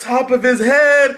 top of his head.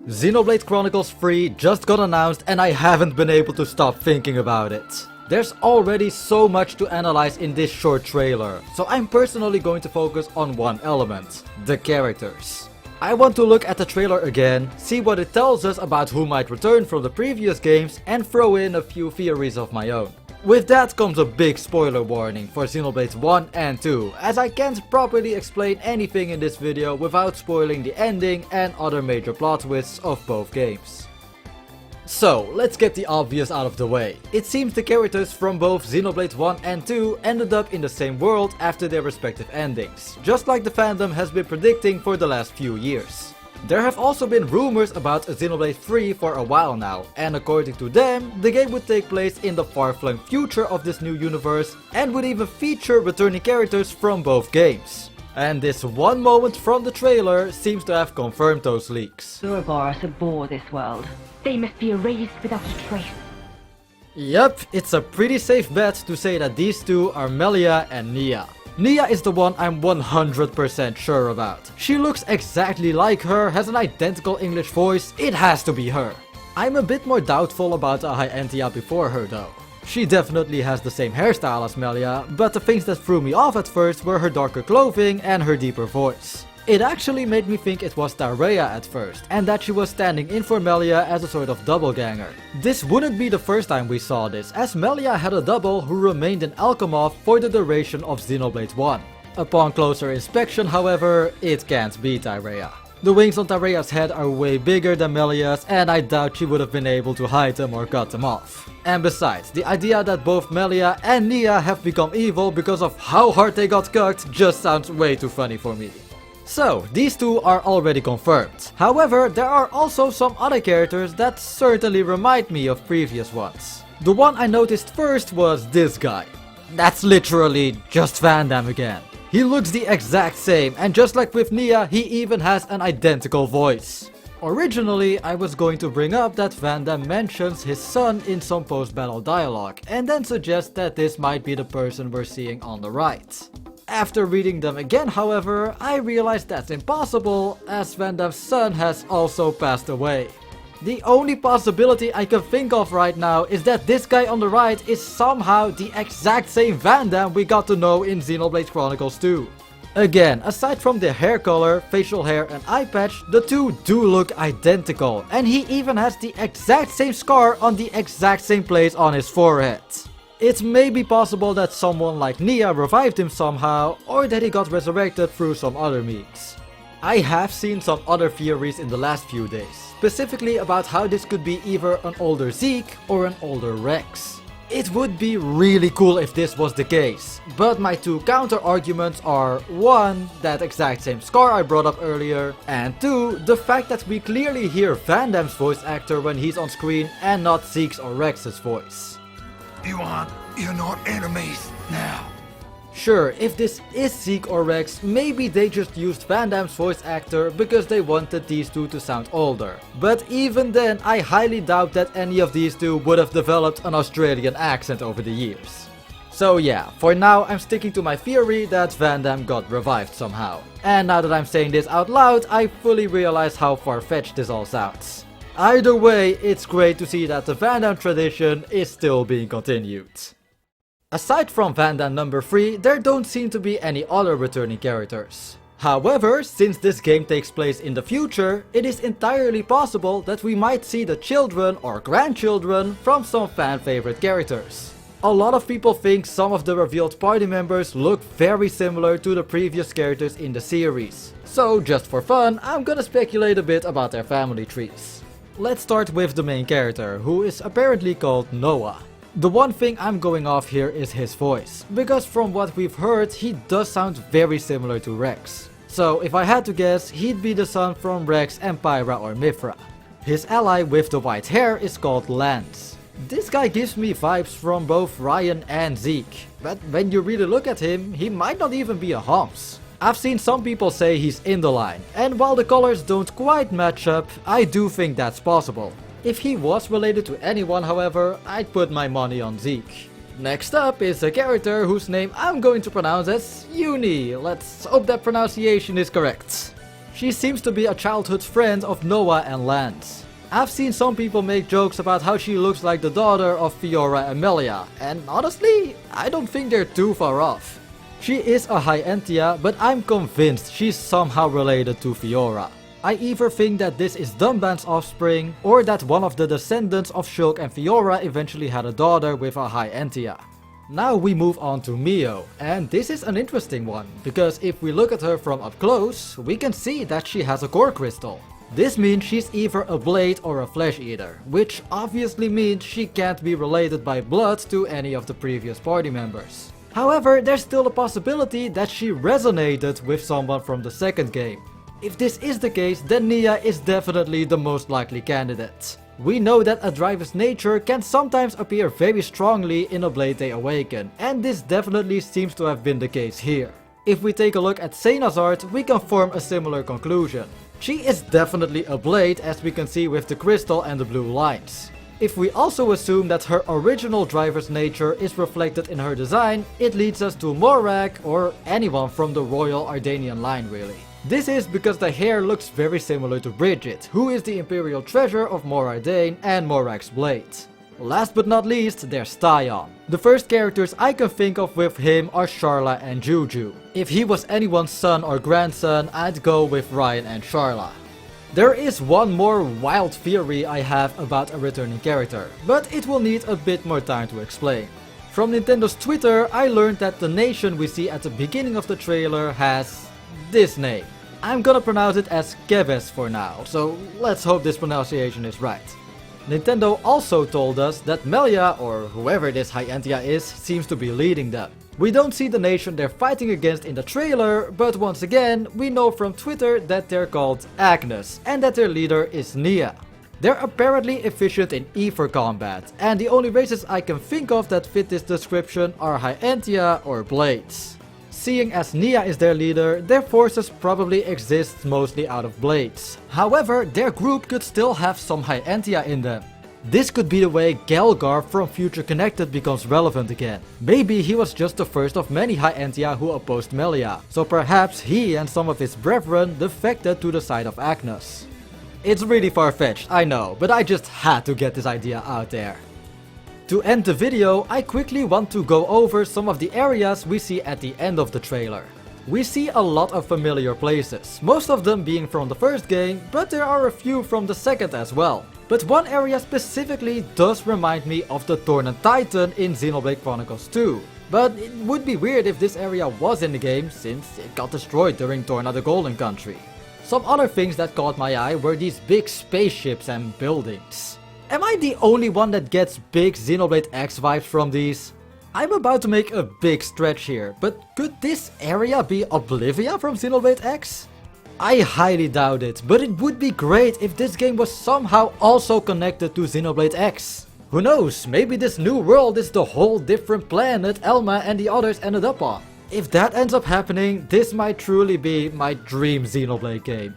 Xenoblade Chronicles 3 just got announced and I haven't been able to stop thinking about it. There's already so much to analyze in this short trailer, so I'm personally going to focus on one element: the characters. I want to look at the trailer again, see what it tells us about who might return from the previous games, and throw in a few theories of my own. With that comes a big spoiler warning for Xenoblade 1 and 2, as I can't properly explain anything in this video without spoiling the ending and other major plot twists of both games. So, let's get the obvious out of the way. It seems the characters from both Xenoblade 1 and 2 ended up in the same world after their respective endings, just like the fandom has been predicting for the last few years. There have also been rumors about a Xenoblade 3 for a while now, and according to them, the game would take place in the far-flung future of this new universe and would even feature returning characters from both games. And this one moment from the trailer seems to have confirmed those leaks. Ouroboros abhor this world. They must be erased without a trace. Yep, it's a pretty safe bet to say that these two are Melia and Nia. Nia is the one I'm 100% sure about. She looks exactly like her, has an identical English voice, it has to be her. I'm a bit more doubtful about the High-Entia before her though. She definitely has the same hairstyle as Melia, but the things that threw me off at first were her darker clothing and her deeper voice. It actually made me think it was Tyrea at first, and that she was standing in for Melia as a sort of doppelganger. This wouldn't be the first time we saw this, as Melia had a double who remained in Alchemoth for the duration of Xenoblade 1. Upon closer inspection, however, it can't be Tyrea. The wings on Tyrea's head are way bigger than Melia's, and I doubt she would have been able to hide them or cut them off. And besides, the idea that both Melia and Nia have become evil because of how hard they got cucked just sounds way too funny for me. So, these two are already confirmed. However, there are also some other characters that certainly remind me of previous ones. The one I noticed first was this guy. That's literally just Van Damme again. He looks the exact same, and just like with Nia, he even has an identical voice. Originally, I was going to bring up that Van Damme mentions his son in some post-battle dialogue, and then suggest that this might be the person we're seeing on the right. After reading them again, however, I realized that's impossible, as Van Damme's son has also passed away. The only possibility I can think of right now is that this guy on the right is somehow the exact same Van Damme we got to know in Xenoblade Chronicles 2. Again, aside from the hair color, facial hair and eye patch, the two do look identical, and he even has the exact same scar on the exact same place on his forehead. It may be possible that someone like Nia revived him somehow, or that he got resurrected through some other means. I have seen some other theories in the last few days, specifically about how this could be either an older Zeke or an older Rex. It would be really cool if this was the case, but my two counter arguments are 1. That exact same scar I brought up earlier, and 2. The fact that we clearly hear Van Damme's voice actor when he's on screen and not Zeke's or Rex's voice. You're not enemies now. Sure, if this is Zeke or Rex, maybe they just used Van Damme's voice actor because they wanted these two to sound older. But even then, I highly doubt that any of these two would have developed an Australian accent over the years. So yeah, for now I'm sticking to my theory that Van Damme got revived somehow. And now that I'm saying this out loud, I fully realize how far-fetched this all sounds. Either way, it's great to see that the Van Damme tradition is still being continued. Aside from Van Damme number 3, there don't seem to be any other returning characters. However, since this game takes place in the future, it is entirely possible that we might see the children or grandchildren from some fan favorite characters. A lot of people think some of the revealed party members look very similar to the previous characters in the series. So just for fun, I'm gonna speculate a bit about their family trees. Let's start with the main character, who is apparently called Noah. The one thing I'm going off here is his voice, because from what we've heard, he does sound very similar to Rex. So if I had to guess, he'd be the son from Rex and Pyra or Mithra. His ally with the white hair is called Lance. This guy gives me vibes from both Ryan and Zeke, but when you really look at him, he might not even be a Homs. I've seen some people say he's in the line, and while the colors don't quite match up, I do think that's possible. If he was related to anyone, however, I'd put my money on Zeke. Next up is a character whose name I'm going to pronounce as Uni. Let's hope that pronunciation is correct. She seems to be a childhood friend of Noah and Lance. I've seen some people make jokes about how she looks like the daughter of Fiora and Melia, and honestly, I don't think they're too far off. She is a High-Entia, but I'm convinced she's somehow related to Fiora. I either think that this is Dunban's offspring, or that one of the descendants of Shulk and Fiora eventually had a daughter with a High-Entia. Now we move on to Mio, and this is an interesting one, because if we look at her from up close, we can see that she has a core crystal. This means she's either a blade or a flesh eater, which obviously means she can't be related by blood to any of the previous party members. However, there's still a possibility that she resonated with someone from the second game. If this is the case, then Nia is definitely the most likely candidate. We know that a driver's nature can sometimes appear very strongly in a blade they awaken, and this definitely seems to have been the case here. If we take a look at Seina's art, we can form a similar conclusion. She is definitely a blade, as we can see with the crystal and the blue lines. If we also assume that her original driver's nature is reflected in her design, it leads us to Morak, or anyone from the Royal Ardanian line really. This is because the hair looks very similar to Bridget, who is the imperial treasure of Mor Ardain and Morak's blade. Last but not least, there's Tyon. The first characters I can think of with him are Sharla and Juju. If he was anyone's son or grandson, I'd go with Ryan and Sharla. There is one more wild theory I have about a returning character, but it will need a bit more time to explain. From Nintendo's Twitter, I learned that the nation we see at the beginning of the trailer has this name. I'm gonna pronounce it as Keves for now, so let's hope this pronunciation is right. Nintendo also told us that Melia, or whoever this High-Entia is, seems to be leading them. We don't see the nation they're fighting against in the trailer, but once again, we know from Twitter that they're called Agnes, and that their leader is Nia. They're apparently efficient in ether combat, and the only races I can think of that fit this description are High-Entia or Blades. Seeing as Nia is their leader, their forces probably exist mostly out of blades. However, their group could still have some High-Entia in them. This could be the way Gelgar from Future Connected becomes relevant again. Maybe he was just the first of many High-Entia who opposed Melia, so perhaps he and some of his brethren defected to the side of Agnes. It's really far-fetched, I know, but I just had to get this idea out there. To end the video, I quickly want to go over some of the areas we see at the end of the trailer. We see a lot of familiar places, most of them being from the first game, but there are a few from the second as well. But one area specifically does remind me of the Torn Titan in Xenoblade Chronicles 2. But it would be weird if this area was in the game, since it got destroyed during Torna the Golden Country. Some other things that caught my eye were these big spaceships and buildings. Am I the only one that gets big Xenoblade X vibes from these? I'm about to make a big stretch here, but could this area be Oblivia from Xenoblade X? I highly doubt it, but it would be great if this game was somehow also connected to Xenoblade X. Who knows, maybe this new world is the whole different planet Elma and the others ended up on. If that ends up happening, this might truly be my dream Xenoblade game.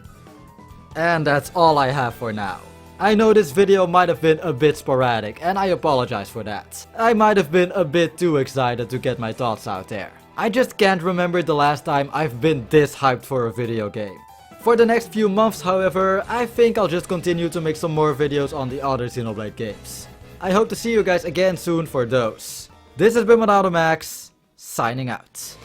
And that's all I have for now. I know this video might have been a bit sporadic, and I apologize for that. I might have been a bit too excited to get my thoughts out there. I just can't remember the last time I've been this hyped for a video game. For the next few months, however, I think I'll just continue to make some more videos on the other Xenoblade games. I hope to see you guys again soon for those. This has been Max, signing out.